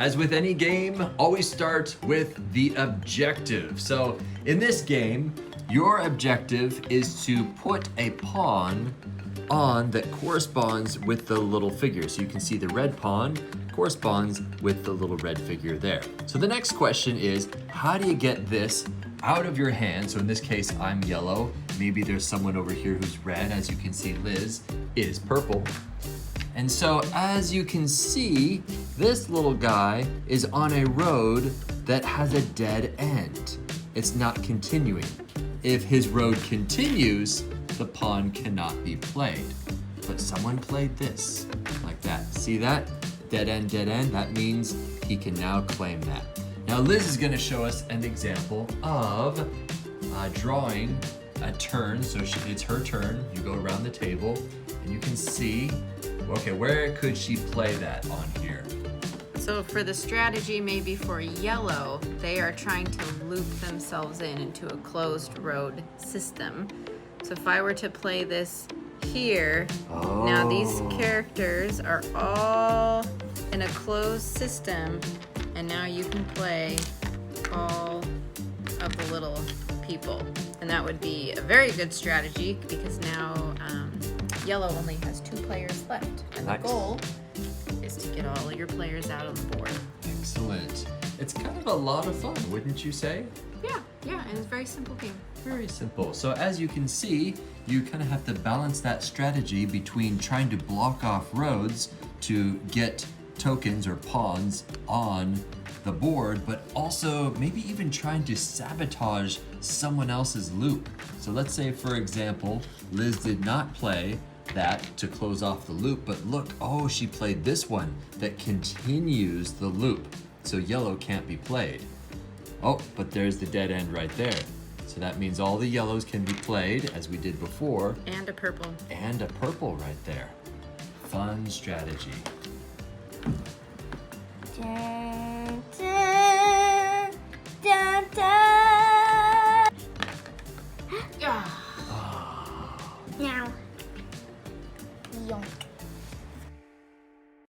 As with any game, always start with the objective. So in this game, your objective is to put a pawn on that corresponds with the little figure. So you can see the red pawn corresponds with the little red figure there. So the next question is, how do you get this out of your hand? So in this case, I'm yellow. Maybe there's someone over here who's red. As you can see, Liz is purple. And so as you can see, this little guy is on a road that has a dead end. It's not continuing. If his road continues, the pawn cannot be played. But someone played this, like that. See that? Dead end, that means he can now claim that. Now Liz is gonna show us an example of drawing a turn. So it's her turn. You go around the table and you can see, okay, where could she play that on here? So for the strategy, maybe for yellow, they are trying to loop themselves into a closed road system. So if I were to play this here, now these characters are all in a closed system, and now you can play all of the little people. And that would be a very good strategy because now yellow only has 2 players left. And the goal is to get all of your players out on the board. Excellent. It's kind of a lot of fun, wouldn't you say? Yeah, and it's a very simple game. Very simple. So as you can see, you kind of have to balance that strategy between trying to block off roads to get tokens or pawns on the board, but also maybe even trying to sabotage someone else's loop. So let's say, for example, Liz did not play that to close off the loop, but look, oh, she played this one that continues the loop. So yellow can't be played. Oh, but there's the dead end right there. So that means all the yellows can be played as we did before. And a purple. And a purple right there. Fun strategy. Yeah.